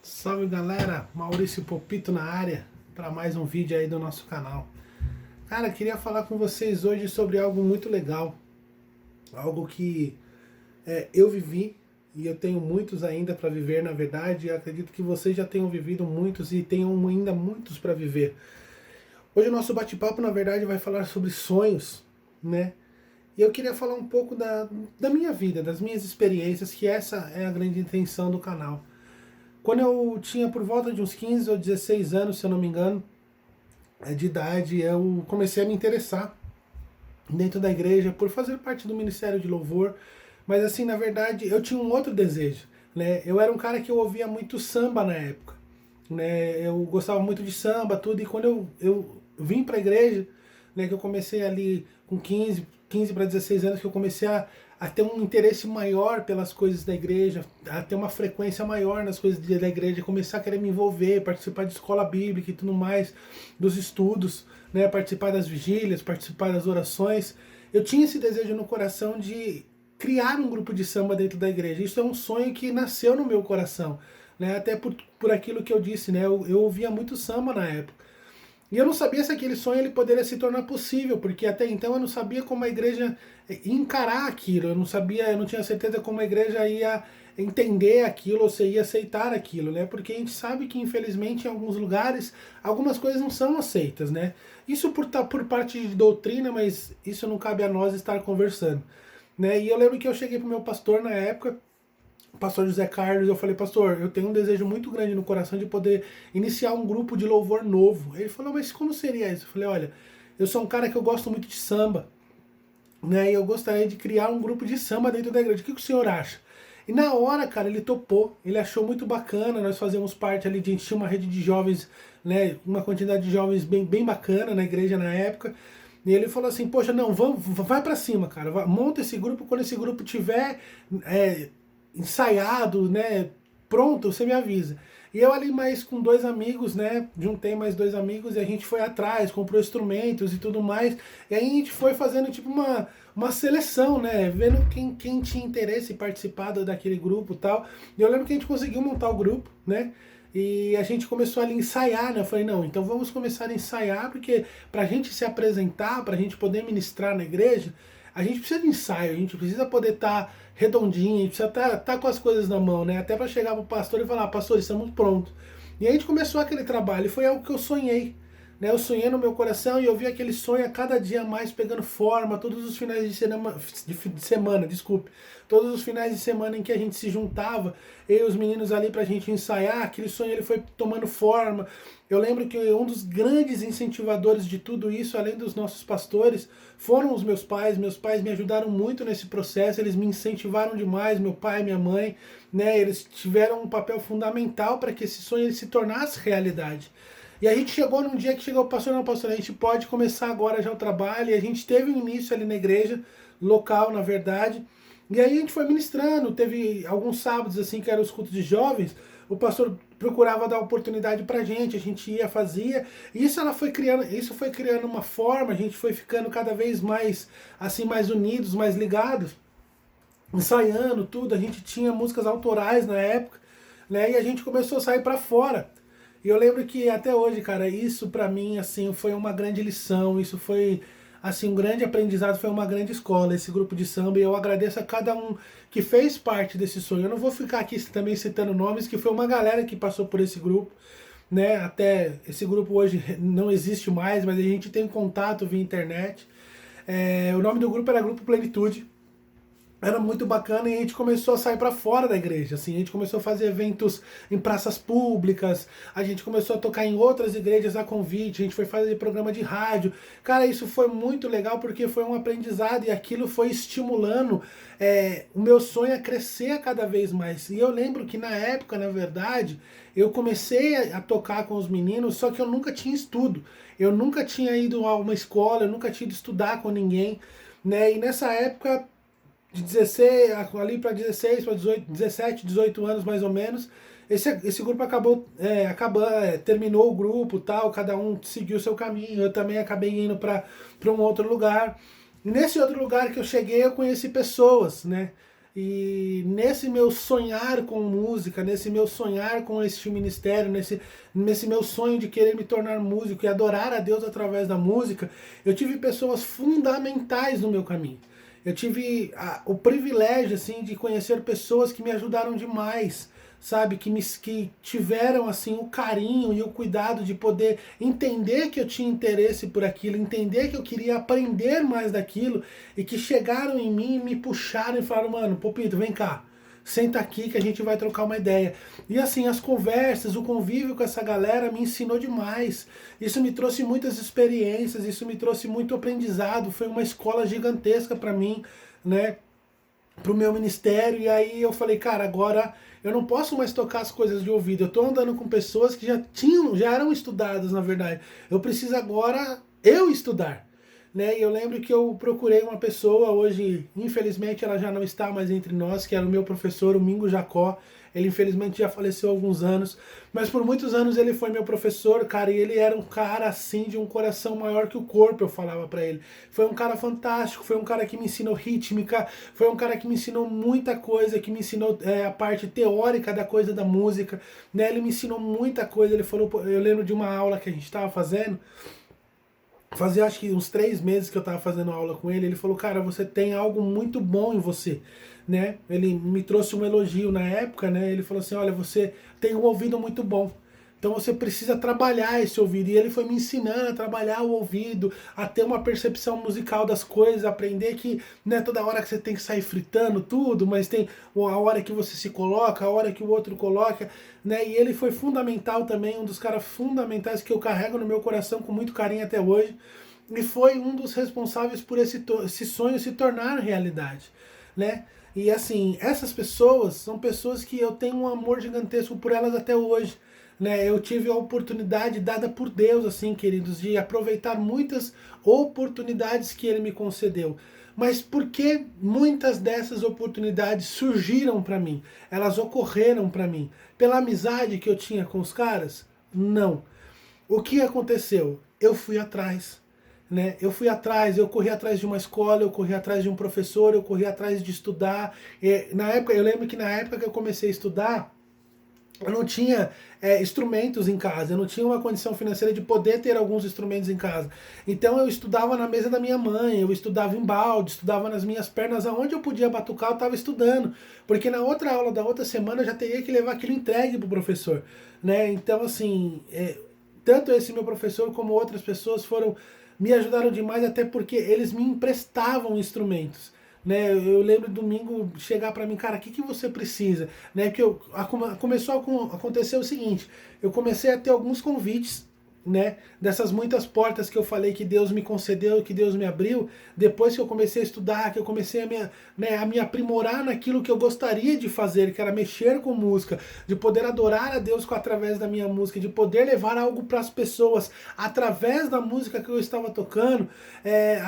Salve galera, Maurício Popito na área para mais um vídeo aí do nosso canal. Cara, queria falar com vocês hoje sobre algo muito legal, algo que eu vivi e eu tenho muitos ainda para viver, na verdade, e acredito que vocês já tenham vivido muitos e tenham ainda muitos para viver. Hoje o nosso bate-papo, na verdade, vai falar sobre sonhos, né? E eu queria falar um pouco da minha vida, das minhas experiências, que essa é a grande intenção do canal. Quando eu tinha por volta de uns 15 ou 16 anos, se eu não me engano, de idade, eu comecei a me interessar dentro da igreja por fazer parte do Ministério de Louvor. Mas assim, na verdade, eu tinha um outro desejo, né? Eu era um cara que eu ouvia muito samba na época, né? Eu gostava muito de samba, tudo, e quando eu vim para a igreja, né, que eu comecei ali com 15 para 16 anos, que eu comecei a ter um interesse maior pelas coisas da igreja, a ter uma frequência maior nas coisas da igreja, começar a querer me envolver, participar de escola bíblica e tudo mais, dos estudos, né, participar das vigílias, participar das orações. Eu tinha esse desejo no coração de criar um grupo de samba dentro da igreja. Isso é um sonho que nasceu no meu coração, né, até por aquilo que eu disse, né, eu ouvia muito samba na época. E eu não sabia se aquele sonho ele poderia se tornar possível, porque até então eu não sabia como a igreja ia encarar aquilo, eu não tinha certeza como a igreja ia entender aquilo ou se ia aceitar aquilo, né? Porque a gente sabe que infelizmente em alguns lugares algumas coisas não são aceitas, né? Isso por parte de doutrina, mas isso não cabe a nós estar conversando, né? E eu lembro que eu cheguei pro meu pastor na época, pastor José Carlos, eu falei, pastor, eu tenho um desejo muito grande no coração de poder iniciar um grupo de louvor novo. Ele falou, mas como seria isso? Eu falei, olha, eu sou um cara que eu gosto muito de samba, né? E eu gostaria de criar um grupo de samba dentro da igreja. O que o senhor acha? E na hora, cara, ele topou, ele achou muito bacana, nós fazemos parte ali, a gente tinha uma rede de jovens, né, uma quantidade de jovens bem bacana na igreja na época, e ele falou assim, poxa, não, vamos, vai pra cima, cara, monta esse grupo, quando esse grupo tiver ensaiado, né, pronto, você me avisa. E eu ali mais com dois amigos, né, juntei mais dois amigos e a gente foi atrás, comprou instrumentos e tudo mais. E aí a gente foi fazendo tipo uma seleção, né, vendo quem tinha interesse em participar daquele grupo e tal. E eu lembro que a gente conseguiu montar o grupo, né, e a gente começou ali a ensaiar, né, eu falei, não, então vamos começar a ensaiar, porque pra gente se apresentar, pra gente poder ministrar na igreja, a gente precisa de ensaio, a gente precisa poder estar redondinho, a gente precisa estar com as coisas na mão, né? Até para chegar pro pastor e falar, pastor, estamos prontos. E a gente começou aquele trabalho, e foi algo que eu sonhei. Né? Eu sonhei no meu coração e eu vi aquele sonho a cada dia mais pegando forma, todos os finais de semana, desculpe. Todos os finais de semana em que a gente se juntava, eu e os meninos ali pra gente ensaiar, aquele sonho ele foi tomando forma. Eu lembro que um dos grandes incentivadores de tudo isso, além dos nossos pastores, foram os meus pais. Meus pais me ajudaram muito nesse processo, eles me incentivaram demais, meu pai, minha mãe, né? Eles tiveram um papel fundamental para que esse sonho ele se tornasse realidade. E a gente chegou num dia que chegou o pastor, não, pastor, a gente pode começar agora já o trabalho, e a gente teve um início ali na igreja, local, na verdade, e aí a gente foi ministrando, teve alguns sábados assim, que eram os cultos de jovens, o pastor procurava dar oportunidade pra gente, a gente ia, fazia, e isso foi criando uma forma, a gente foi ficando cada vez mais, assim, mais unidos, mais ligados, ensaiando tudo, a gente tinha músicas autorais na época, né, e a gente começou a sair pra fora. E eu lembro que até hoje, cara, isso pra mim, assim, foi uma grande lição, isso foi, assim, um grande aprendizado, foi uma grande escola, esse grupo de samba, e eu agradeço a cada um que fez parte desse sonho. Eu não vou ficar aqui também citando nomes, que foi uma galera que passou por esse grupo, né, até esse grupo hoje não existe mais, mas a gente tem contato via internet. O nome do grupo era Grupo Plenitude, era muito bacana e a gente começou a sair para fora da igreja, assim, a gente começou a fazer eventos em praças públicas, a gente começou a tocar em outras igrejas a convite, a gente foi fazer programa de rádio. Cara, isso foi muito legal porque foi um aprendizado e aquilo foi estimulando o meu sonho a crescer a cada vez mais. E eu lembro que na época, na verdade, eu comecei a tocar com os meninos, só que eu nunca tinha estudo, eu nunca tinha ido a uma escola, eu nunca tinha ido estudar com ninguém, né? E nessa época de 16, ali para 16, para 18, 17, 18 anos mais ou menos, esse grupo terminou o grupo, tal, cada um seguiu o seu caminho, eu também acabei indo para um outro lugar. E nesse outro lugar que eu cheguei, eu conheci pessoas, né? E nesse meu sonhar com música, nesse meu sonhar com este ministério, nesse meu sonho de querer me tornar músico e adorar a Deus através da música, eu tive pessoas fundamentais no meu caminho. Eu tive o privilégio assim de conhecer pessoas que me ajudaram demais, sabe, que tiveram assim o carinho e o cuidado de poder entender que eu tinha interesse por aquilo, entender que eu queria aprender mais daquilo e que chegaram em mim e me puxaram e falaram: mano, Popito, vem cá, senta aqui que a gente vai trocar uma ideia. E assim, as conversas, o convívio com essa galera me ensinou demais. Isso me trouxe muitas experiências, isso me trouxe muito aprendizado, foi uma escola gigantesca para mim, né? Pro meu ministério. E aí eu falei, cara, agora eu não posso mais tocar as coisas de ouvido. Eu tô andando com pessoas que já eram estudadas, na verdade. Eu preciso agora eu estudar, né? E eu lembro que eu procurei uma pessoa, hoje, infelizmente, ela já não está mais entre nós, que era o meu professor, o Mingo Jacó. Ele infelizmente já faleceu há alguns anos, mas por muitos anos ele foi meu professor, cara, e ele era um cara assim de um coração maior que o corpo, eu falava pra ele. Foi um cara fantástico, foi um cara que me ensinou rítmica, foi um cara que me ensinou muita coisa, que me ensinou a parte teórica da coisa da música, né? Ele me ensinou muita coisa. Ele falou, eu lembro de uma aula que a gente estava fazendo, fazia acho que uns 3 meses que eu estava fazendo aula com ele. Ele falou, cara, você tem algo muito bom em você, né? Ele me trouxe um elogio na época, né? Ele falou assim, olha, você tem um ouvido muito bom, então você precisa trabalhar esse ouvido. E ele foi me ensinando a trabalhar o ouvido, a ter uma percepção musical das coisas, aprender que não é toda hora que você tem que sair fritando tudo, mas tem a hora que você se coloca, a hora que o outro coloca, né? E ele foi fundamental também, um dos caras fundamentais que eu carrego no meu coração com muito carinho até hoje. E foi um dos responsáveis por esse sonho se tornar realidade, né? E assim, essas pessoas são pessoas que eu tenho um amor gigantesco por elas até hoje, né? Eu tive a oportunidade dada por Deus, assim, queridos, de aproveitar muitas oportunidades que Ele me concedeu. Mas por que muitas dessas oportunidades surgiram para mim? Elas ocorreram para mim pela amizade que eu tinha com os caras? Não. O que aconteceu? Eu fui atrás, né? Eu fui atrás, eu corri atrás de uma escola, eu corri atrás de um professor, eu corri atrás de estudar. Na época, eu lembro que na época que eu comecei a estudar, eu não tinha instrumentos em casa, eu não tinha uma condição financeira de poder ter alguns instrumentos em casa. Então eu estudava na mesa da minha mãe, eu estudava em balde, estudava nas minhas pernas, aonde eu podia batucar eu estava estudando, porque na outra aula da outra semana eu já teria que levar aquilo entregue para o professor, né? Então assim, tanto esse meu professor como outras pessoas me ajudaram demais, até porque eles me emprestavam instrumentos, né? Eu lembro domingo chegar para mim, cara, o que, que você precisa, né? Porque começou a acontecer o seguinte, eu comecei a ter alguns convites, né, dessas muitas portas que eu falei que Deus me concedeu, que Deus me abriu, depois que eu comecei a estudar, que eu comecei a me aprimorar naquilo que eu gostaria de fazer, que era mexer com música, de poder adorar a Deus através da minha música, de poder levar algo para as pessoas através da música que eu estava tocando,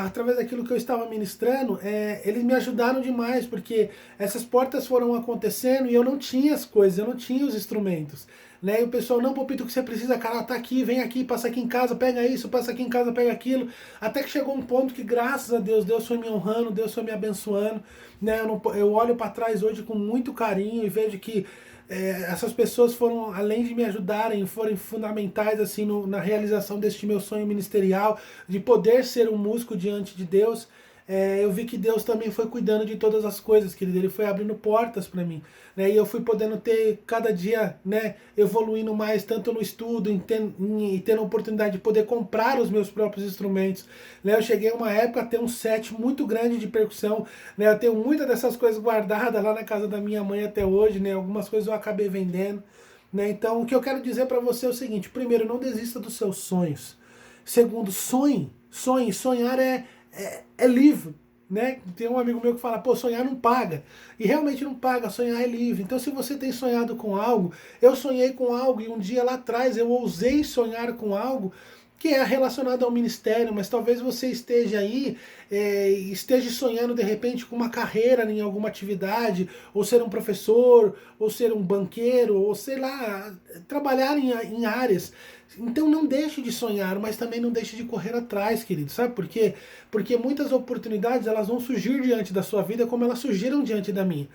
através daquilo que eu estava ministrando, eles me ajudaram demais, porque essas portas foram acontecendo e eu não tinha as coisas, eu não tinha os instrumentos, né? E o pessoal, não, Popito, o que você precisa, cara, tá aqui, vem aqui, passa aqui em casa, pega isso, passa aqui em casa, pega aquilo. Até que chegou um ponto que, graças a Deus, Deus foi me honrando, Deus foi me abençoando, né? Eu olho para trás hoje com muito carinho e vejo que essas pessoas foram, além de me ajudarem, foram fundamentais assim na realização deste meu sonho ministerial, de poder ser um músico diante de Deus. Eu vi que Deus também foi cuidando de todas as coisas, querido. Ele foi abrindo portas para mim, né? E eu fui podendo ter cada dia, né, evoluindo mais, tanto no estudo, e tendo a oportunidade de poder comprar os meus próprios instrumentos, né? Eu cheguei a uma época a ter um set muito grande de percussão, né? Eu tenho muitas dessas coisas guardadas lá na casa da minha mãe até hoje, né? Algumas coisas eu acabei vendendo, né? Então, o que eu quero dizer para você é o seguinte: primeiro, não desista dos seus sonhos. Segundo, sonhe. Sonhar é livre, né? Tem um amigo meu que fala, pô, sonhar não paga. E realmente não paga, sonhar é livre. Então se você tem sonhado com algo, eu sonhei com algo e um dia lá atrás eu ousei sonhar com algo, que é relacionado ao ministério, mas talvez você esteja aí, esteja sonhando de repente com uma carreira em alguma atividade, ou ser um professor, ou ser um banqueiro, ou sei lá, trabalhar em áreas. Então não deixe de sonhar, mas também não deixe de correr atrás, querido. Sabe por quê? Porque muitas oportunidades elas vão surgir diante da sua vida como elas surgiram diante da minha.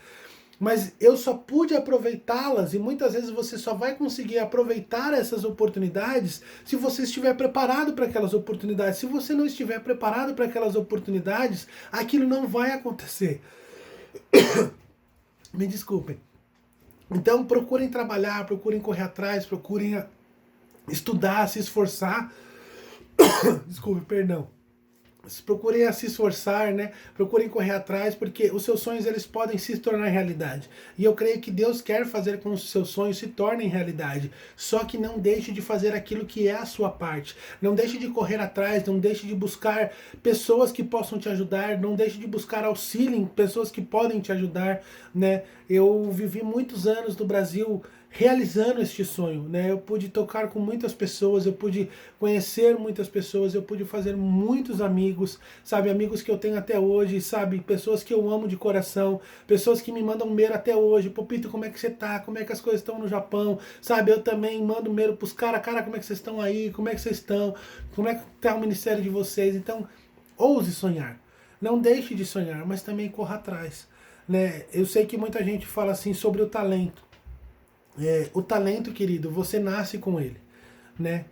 Mas eu só pude aproveitá-las e muitas vezes você só vai conseguir aproveitar essas oportunidades se você estiver preparado para aquelas oportunidades. Se você não estiver preparado para aquelas oportunidades, aquilo não vai acontecer. Me desculpem. Então procurem trabalhar, procurem correr atrás, procurem estudar, se esforçar. Desculpe, perdão. Procurem se esforçar, né? Procurem correr atrás, porque os seus sonhos eles podem se tornar realidade. E eu creio que Deus quer fazer com que os seus sonhos se tornem realidade. Só que não deixe de fazer aquilo que é a sua parte. Não deixe de correr atrás, não deixe de buscar pessoas que possam te ajudar, não deixe de buscar auxílio em pessoas que podem te ajudar, né? Eu vivi muitos anos no Brasil realizando este sonho, né? Eu pude tocar com muitas pessoas, eu pude conhecer muitas pessoas, eu pude fazer muitos amigos, sabe? Amigos que eu tenho até hoje, sabe? Pessoas que eu amo de coração, pessoas que me mandam mail até hoje. Popito, como é que você tá? Como é que as coisas estão no Japão? Sabe? Eu também mando mail pros caras, cara, como é que vocês estão aí? Como é que vocês estão? Como é que tá o ministério de vocês? Então, ouse sonhar. Não deixe de sonhar, mas também corra atrás, né? Eu sei que muita gente fala assim sobre o talento. O talento, querido, você nasce com ele, né?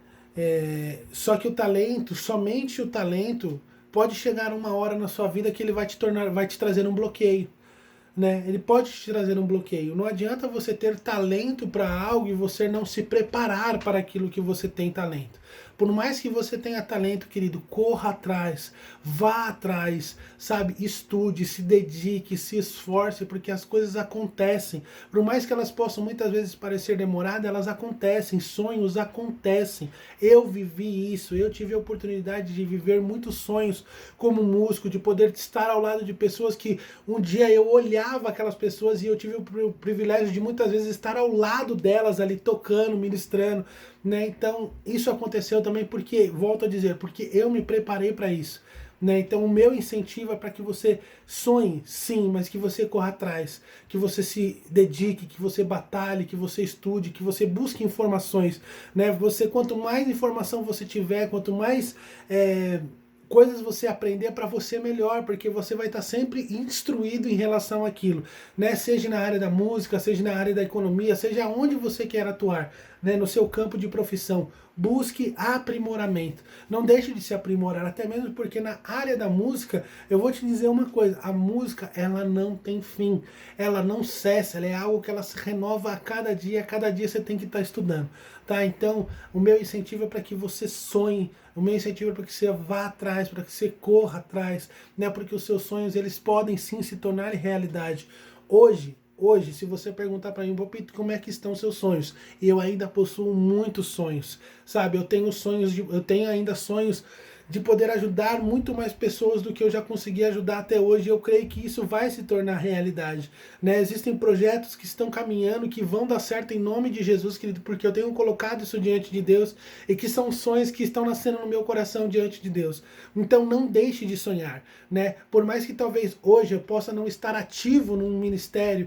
Só que o talento, somente o talento, pode chegar uma hora na sua vida que ele vai te trazer um bloqueio, né? Ele pode te trazer um bloqueio. Não adianta você ter talento para algo e você não se preparar para aquilo que você tem talento. Por mais que você tenha talento, querido, corra atrás, vá atrás, sabe? Estude, se dedique, se esforce, porque as coisas acontecem. Por mais que elas possam muitas vezes parecer demoradas, elas acontecem, sonhos acontecem. Eu vivi isso, eu tive a oportunidade de viver muitos sonhos como músico, de poder estar ao lado de pessoas que um dia eu olhava aquelas pessoas e eu tive o privilégio de muitas vezes estar ao lado delas ali tocando, ministrando, né? Então isso aconteceu também porque, volto a dizer, porque eu me preparei para isso, né? Então o meu incentivo é para que você sonhe, sim, mas que você corra atrás, que você se dedique, que você batalhe, que você estude, que você busque informações, né? Quanto mais informação você tiver, quanto mais coisas você aprender, para você melhor, porque você vai estar sempre instruído em relação àquilo, né? Seja na área da música, seja na área da economia, seja onde você quer atuar, né? No seu campo de profissão. Busque aprimoramento. Não deixe de se aprimorar, até mesmo porque na área da música, eu vou te dizer uma coisa, a música, ela não tem fim, ela não cessa, ela é algo que ela se renova a cada dia você tem que estar estudando, tá? Então, o meu incentivo é para que você sonhe, o meu incentivo é para que você vá atrás, para que você corra atrás, né? Porque os seus sonhos, eles podem sim se tornar realidade. Hoje, se você perguntar para mim, Popito, como é que estão seus sonhos? Eu ainda possuo muitos sonhos, sabe? Eu tenho ainda sonhos de poder ajudar muito mais pessoas do que eu já consegui ajudar até hoje. Eu creio que isso vai se tornar realidade, né? Existem projetos que estão caminhando, que vão dar certo em nome de Jesus, querido, porque eu tenho colocado isso diante de Deus e que são sonhos que estão nascendo no meu coração diante de Deus. Então não deixe de sonhar, né? Por mais que talvez hoje eu possa não estar ativo num ministério,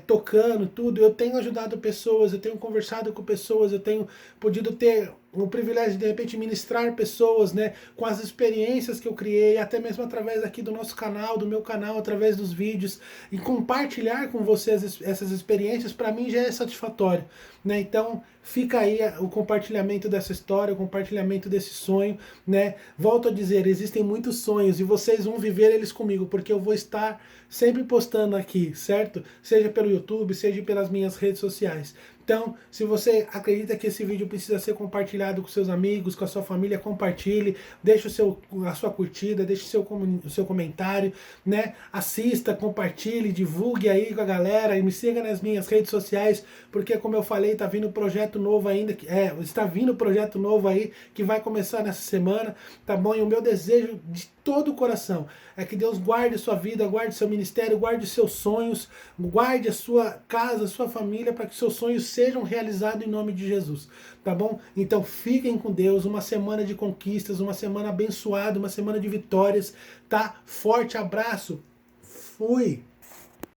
tocando tudo, eu tenho ajudado pessoas, eu tenho conversado com pessoas, eu tenho podido ter o privilégio de repente ministrar pessoas, né, com as experiências que eu criei, até mesmo através aqui do nosso canal, do meu canal, através dos vídeos, e compartilhar com vocês essas experiências, para mim já é satisfatório, né? Então fica aí o compartilhamento dessa história, o compartilhamento desse sonho, né? Volto a dizer, existem muitos sonhos e vocês vão viver eles comigo, porque eu vou estar sempre postando aqui, certo? Seja pelo YouTube, seja pelas minhas redes sociais. Então, se você acredita que esse vídeo precisa ser compartilhado com seus amigos, com a sua família, compartilhe, deixe a sua curtida, deixe o seu comentário, né? Assista, compartilhe, divulgue aí com a galera e me siga nas minhas redes sociais, porque como eu falei, está vindo projeto novo ainda, está vindo projeto novo aí, que vai começar nessa semana, tá bom? E o meu desejo de todo o coração é que Deus guarde a sua vida, guarde seu ministério, guarde seus sonhos, guarde a sua casa, a sua família, para que seus sonhos sejam realizados em nome de Jesus, tá bom? Então fiquem com Deus, uma semana de conquistas, uma semana abençoada, uma semana de vitórias, tá? Forte abraço, fui!